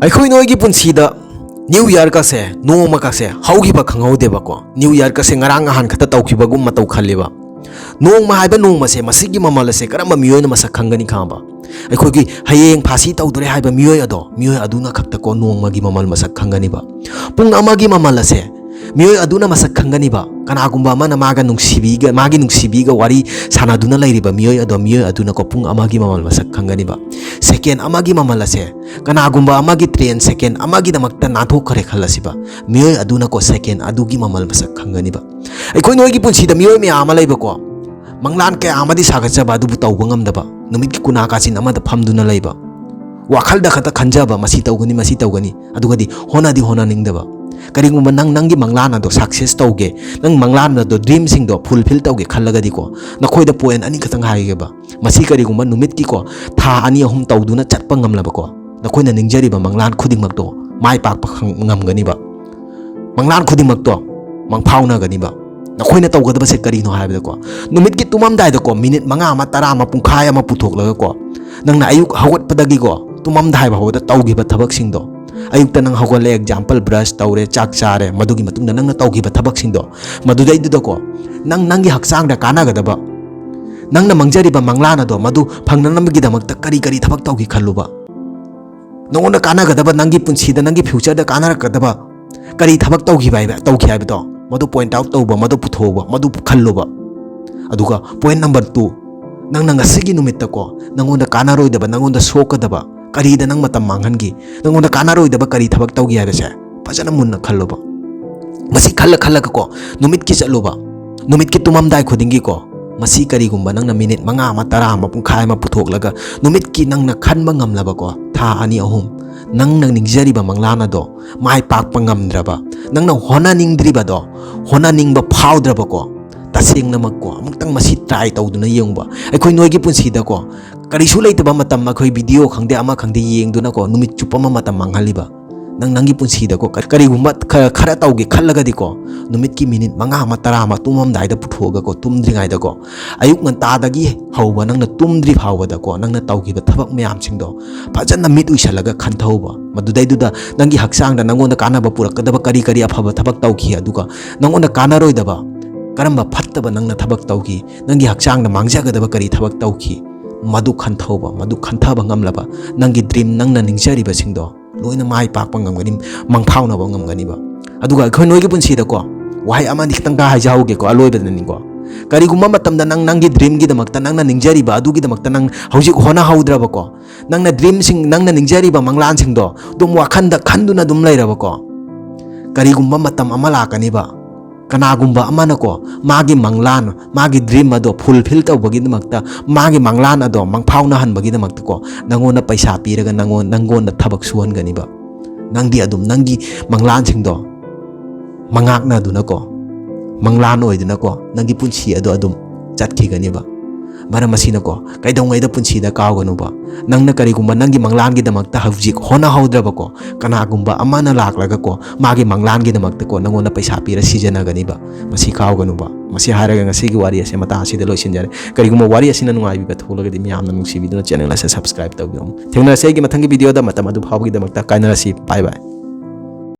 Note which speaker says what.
Speaker 1: ꯑꯩꯈꯣꯏ ꯅꯣꯏꯒꯤ ꯄꯨꯟꯁꯤꯗ ꯅ꯭ꯌꯨ ꯏꯌꯔ ꯀꯁꯦ ꯅꯣꯡꯃ ꯀꯁꯦ ꯍꯧꯈꯤꯕ ꯈꯪꯍꯧꯗꯦꯕꯀꯣ ꯅ꯭ꯌꯨ ꯏꯌꯔ ꯀꯁꯦ ꯉꯔꯥꯡ ꯅꯍꯥꯟ ꯈꯛꯇ ꯇꯧꯈꯤꯕꯒꯨꯝ ꯃꯇꯧ ꯈꯜꯂꯤꯕ ꯅꯣꯡꯃ ꯍꯥꯏꯕ ꯅꯣꯡꯃꯁꯦ ꯃꯁꯤꯒꯤ ꯃꯃꯜ ꯑꯁꯦ ꯀꯔꯝꯕ ꯃꯤꯑꯣꯏꯅ ꯃꯁꯛ ꯈꯪꯒꯅꯤ ꯈꯪꯕ ꯑꯩꯈꯣꯏꯒꯤ ꯍꯌꯦꯡ ꯐꯥꯁꯤ ꯇꯧꯗꯣꯔꯦ ꯍꯥꯏꯕ ꯃꯤꯑꯣꯏ ꯑꯗꯨꯅ ꯈꯛꯇꯀꯣ ꯅꯣꯡꯃꯒꯤ ꯃꯃꯜ ꯃꯁꯛ ꯈꯪꯒꯅꯤꯕ ꯄꯨꯡ ꯑꯃꯒꯤ ꯃꯃꯜ ꯑꯁꯦ ꯃꯤꯑꯣꯏ ꯑꯗꯨꯅ ꯃꯁꯛ ꯈꯪꯒꯅꯤꯕ ꯀꯅꯥꯒꯨꯝꯕ ꯑꯃꯅ ꯃꯥꯒꯤ ꯅꯨꯡꯁꯤꯕꯤꯒ ꯋꯥꯔꯤ ꯁꯥꯟꯅꯗꯨꯅ ꯂꯩꯔꯤꯕ ꯃꯤꯑꯣꯏ ꯑꯗꯨꯅꯀꯣ ꯄꯨꯡ ꯑꯃꯒꯤ ꯃꯃꯜ ꯃꯁꯛ ꯈꯪꯒꯅꯤꯕ ꯁꯦꯀꯦꯟ ꯑꯃꯒꯤ ꯃꯃꯜ ꯑꯁꯦ ꯀꯅꯥꯒꯨꯝꯕ ꯑꯃꯒꯤ ꯇ꯭ꯔꯦꯟ ꯁꯦꯀꯦꯟ ꯑꯃꯒꯤꯗꯃꯛꯇ ꯅꯥꯟꯊꯣꯛꯈ꯭ꯔꯦ ꯈꯜꯂꯁꯤꯕ ꯃꯤꯑꯣꯏ ꯑꯗꯨꯅꯀꯣ ꯁꯦꯀꯦꯟ ꯑꯗꯨꯒꯤ ꯃꯃꯜ ꯃꯁꯛ ꯈꯪꯒꯅꯤꯕ ꯑꯩꯈꯣꯏ ꯅꯣꯏꯒꯤ ꯄꯨꯟꯁꯤꯗ ꯃꯤꯑꯣꯏ ꯃꯌꯥꯝ ꯑꯃ ꯂꯩꯕꯀꯣ ꯃꯪꯂꯥꯟ ꯀꯌꯥ ꯑꯃꯗꯤ ꯁꯥꯒꯠꯆꯕ ꯑꯗꯨꯕꯨ ꯇꯧꯕ ꯉꯝꯗꯕ ꯅꯨꯃꯤꯠꯀꯤ ꯀꯨꯅꯥ ꯀꯥꯆꯤꯟ ꯑꯃꯗ ꯐꯝꯗꯨꯅ ꯂꯩꯕ ꯋꯥꯈꯜꯗ ꯈꯛꯇ ꯈꯟꯖꯕ ꯃꯁꯤ ꯇꯧꯒꯅꯤ ꯑꯗꯨꯒꯗꯤ ꯍꯣꯠꯅꯅꯤꯡꯗꯕ ꯀꯔꯤꯒꯨꯝꯕ ꯅꯪꯒꯤ ꯃꯪꯂꯥꯟ ꯑꯗꯣ ꯁꯛꯁꯦꯁ ꯇꯧꯒꯦ ꯅꯪ ꯃꯪꯂꯥꯟ ꯑꯗꯣ ꯗ꯭ꯔꯤꯝꯁꯤꯡꯗꯣ ꯐꯨꯜꯐꯤꯜ ꯇꯧꯒꯦ ꯈꯜꯂꯒꯗꯤꯀꯣ ꯅꯈꯣꯏꯗ ꯄꯣꯏꯟꯠ ꯑꯅꯤ ꯈꯛꯇꯪ ꯍꯥꯏꯒꯦꯕ ꯃꯁꯤ ꯀꯔꯤꯒꯨꯝꯕ ꯅꯨꯃꯤꯠꯀꯤꯀꯣ ꯊꯥ 2-3 ꯇꯧꯗꯨꯅ ꯆꯠꯄ ꯉꯝꯂꯕꯀꯣ ꯅꯈꯣꯏꯅ ꯅꯤꯡꯖꯔꯤꯕ ꯃꯪꯂꯥꯟ ꯈꯨꯗꯤꯡꯃꯛꯇꯣ ꯃꯥꯏ ꯄꯥꯛꯄ ꯉꯝꯒꯅꯤꯕ ꯃꯪꯂꯥꯟ ꯈꯨꯗꯤꯡꯃꯛꯇꯣ ꯃꯪꯐꯥꯎꯅꯒꯅꯤꯕ ꯅꯈꯣꯏꯅ ꯇꯧꯒꯗꯕꯁꯦ ꯀꯔꯤꯅꯣ ꯍꯥꯏꯕꯗꯀꯣ ꯅꯨꯃꯤꯠꯀꯤ ꯇꯨꯝꯃꯝꯗꯥꯏꯗꯀꯣ ꯃꯤꯅꯤꯠ 5 10 ꯄꯨꯡꯈꯥꯏ ꯑꯃ ꯄꯨꯊꯣꯛꯂꯒꯀꯣ ꯅꯪꯅ ꯑꯌꯨꯛ ꯍꯧꯒꯠꯄꯗꯒꯤꯀꯣ ꯇꯨꯝꯃꯝꯗꯥꯏ ꯐꯥꯎꯕꯗ ꯇꯧꯈꯤꯕ ꯊꯕꯛꯁꯤꯡꯗꯣ ꯑꯌꯨꯛꯇ ꯅꯪ ꯍꯧꯒꯠꯂꯦ ꯑꯦꯛꯖꯥꯝꯄꯜ ꯕ꯭ꯔꯁ ꯇꯧꯔꯦ ꯆꯥꯛ ꯆꯥꯔꯦ ꯃꯗꯨꯒꯤ ꯃꯇꯨꯡꯗ ꯅꯪꯅ ꯇꯧꯈꯤꯕ ꯊꯕꯛꯁꯤꯡꯗꯣ ꯃꯗꯨꯗꯩꯗꯨꯗꯀꯣ ꯅꯪꯒꯤ ꯍꯛꯆꯥꯡꯗ ꯀꯥꯟꯅꯒꯗꯕ ꯅꯪꯅ ꯃꯪꯖꯔꯤꯕ ꯃꯪꯂꯥꯟ ꯑꯗꯣ ꯃꯗꯨ ꯐꯪꯅꯅꯕꯒꯤꯗꯃꯛꯇ ꯀꯔꯤ ꯊꯕꯛ ꯇꯧꯈꯤ ꯈꯜꯂꯨꯕ ꯅꯉꯣꯟꯗ ꯀꯥꯟꯅꯒꯗꯕ ꯅꯪꯒꯤ ꯄꯨꯟꯁꯤꯗ ꯅꯪꯒꯤ ꯐ꯭ꯌꯨꯆꯔꯗ ꯀꯥꯟꯅꯔꯛꯀꯗꯕ ꯀꯔꯤ ꯊꯕꯛ ꯇꯧꯈꯤ ꯍꯥꯏꯕꯗꯣ ꯃꯗꯨ ꯄꯣꯏꯟꯠ ꯑꯥꯎꯠ ꯇꯧꯕ ꯃꯗꯨ ꯄꯨꯊꯣꯛꯎꯕ ꯃꯗꯨ ꯈꯜꯂꯨꯕ ꯑꯗꯨꯒ ꯄꯣꯏꯟꯠ ꯅꯝꯕꯔ 2 ꯅꯪꯅ ꯉꯁꯤꯒꯤ ꯅꯨꯃꯤꯠꯇꯀꯣ ꯅꯉꯣꯟꯗ ꯀꯥꯟꯅꯔꯣꯏꯗꯕ ꯅꯉꯣꯟꯗ ꯁꯣꯛꯀꯗꯕ ꯀꯔꯤꯗ ꯅꯪ ꯃꯇꯝ ꯃꯥꯡꯍꯟꯈꯤ ꯅꯉꯣꯟꯗ ꯀꯥꯟꯅꯔꯣꯏꯗꯕ ꯀꯔꯤ ꯊꯕꯛ ꯇꯧꯈꯤ ꯍꯥꯏꯕꯁꯦ ꯐꯖꯅ ꯃꯨꯟꯅ ꯈꯜꯂꯨꯕ ꯃꯁꯤ ꯈꯜꯂꯒꯀꯣ ꯅꯨꯃꯤꯠꯀꯤ ꯆꯠꯂꯨꯕ ꯅꯨꯃꯤꯠꯀꯤ ꯇꯨꯝꯃꯝꯗꯥꯏ ꯈꯨꯗꯤꯡꯒꯤꯀꯣ ꯃꯁꯤ ꯀꯔꯤꯒꯨꯝꯕ ꯅꯪꯅ ꯃꯤꯅꯤꯠ 5 10 ꯄꯨꯡꯈꯥꯏ ꯑꯃ ꯄꯨꯊꯣꯛꯂꯒ ꯅꯨꯃꯤꯠꯀꯤ ꯅꯪꯅ ꯈꯟꯕ ꯉꯝꯂꯕꯀꯣ ꯊꯥ 2-3 ꯅꯪꯅ ꯅꯤꯡꯖꯔꯤꯕ ꯃꯪꯂꯥꯟ ꯑꯗꯣ ꯃꯥꯏ ꯄꯥꯛꯄ ꯉꯝꯗ꯭ꯔꯕ ꯅꯪꯅ ꯍꯣꯠꯅꯅꯤꯡꯗ꯭ꯔꯤꯕꯗꯣ ꯍꯣꯠꯅꯅꯤꯡꯕ ꯐꯥꯎꯗ꯭ꯔꯕꯀꯣ ꯇꯁꯦꯡꯅꯃꯛꯀꯣ ꯑꯃꯨꯛꯇꯪ ꯃꯁꯤ ꯇ꯭ꯔꯥꯏ ꯇꯧꯗꯨꯅ ꯌꯦꯡꯕ ꯑꯩꯈꯣꯏ ꯅꯣꯏꯒꯤ ꯄꯨꯟꯁꯤꯗꯀꯣ ꯀꯔꯤꯁꯨ ꯂꯩꯇꯕ ꯃꯇꯝ ꯑꯩꯈꯣꯏ ꯚꯤꯗꯤꯑꯣ ꯈꯪꯗꯦ ꯑꯃ ꯈꯪꯗꯦ ꯌꯦꯡꯗꯨꯅꯀꯣ ꯅꯨꯃꯤꯠ ꯆꯨꯞꯄ ꯑꯃ ꯃꯇꯝ ꯃꯥꯡꯍꯜꯂꯤꯕ ꯅꯪꯒꯤ ꯄꯨꯟꯁꯤꯗꯀꯣ ꯀꯔꯤꯒꯨꯝꯕ ꯈꯔ ꯇꯧꯒꯦ ꯈꯜꯂꯒꯗꯤꯀꯣ ꯅꯨꯃꯤꯠꯀꯤ ꯃꯤꯅꯤꯠ 5 10 ꯇꯨꯝꯃꯝꯗꯥꯏꯗ ꯄꯨꯊꯣꯛꯑꯒꯀꯣ ꯇꯨꯝꯗ꯭ꯔꯤꯉꯩꯗꯀꯣ ꯑꯌꯨꯛ ꯉꯟꯇꯥꯗꯒꯤ ꯍꯧꯕ ꯅꯪꯅ ꯇꯨꯝꯗ꯭ꯔꯤ ꯐꯥꯎꯕꯗꯀꯣ ꯅꯪꯅ ꯇꯧꯈꯤꯕ ꯊꯕꯛ ꯃꯌꯥꯝꯁꯤꯡꯗꯣ ꯐꯖꯅ ꯃꯤꯠ ꯎꯏꯁꯜꯂꯒ ꯈꯟꯊꯧꯕ ꯃꯗꯨꯗꯩꯗꯨꯗ ꯅꯪꯒꯤ ꯍꯛꯆꯥꯡꯗ ꯅꯪꯉꯣꯟꯗ ꯀꯥꯟꯅꯕ ꯄꯨꯔꯛꯀꯗꯕ ꯀꯔꯤ ꯑꯐꯕ ꯊꯕꯛ ꯇꯧꯈꯤ ꯑꯗꯨꯒ ꯅꯪꯉꯣꯟꯗ ꯀꯥꯟꯅꯔꯣꯏꯗꯕ ꯀꯔꯝꯕ ꯐꯠꯇꯕ ꯅꯪꯅ ꯊꯕꯛ ꯇꯧꯈꯤ ꯅꯪꯒꯤ ꯍꯛꯆꯥꯡꯗ ꯃꯥꯡꯖꯒꯗꯕ ꯀꯔꯤ ꯊꯕꯛ ꯇꯧꯈꯤ मधु खंथौबा मधु खंथाबा ngamlaba nangi dream nangna ningjariba singdo loina mai pakpa ngamgani mangphaunaba ngamganiba aduga khoi noi gi punsi da ko wahai amani khitang ga hajauge ko aloiba nani ko karigumma matamda nangi dream gi damakta nangna ningjariba adugi damakta nang hojik hona haudraba ko nangna dream sing nangna ningjariba manglan singdo dum wakhanda khanduna dum lairaba ko karigumma matam amala kaniba kanagumba amana ko magi manglan magi dream ado fulfill tawbagi damakta magi manglan ado mangphauna hanbagi damakta ko nangona paisa piraga nangonda thabak suhan ganiba nangdi adum nangi manglan singdo mangakna duna ko manglan oiduna ko nangi punsi ado adum chatki ganiba maram asina ko kaidongaida punsi da kawganuba nangna karigumba nangi manglan gi damakta hawjik hona haudraba ko kanagumba amana laklaga ko magi manglan gi damakta ko nangona paisa pira sijana ganiba masi kawganuba masi haraga ngasi gi wari ase mata asida loisinjare karigumba wari asina nungai bi bathulaga di miyamna nungsi biduna channel ase subscribe tawbiram thengna se gi mathangi video da matam adu phawgi damakta kainara si bye bye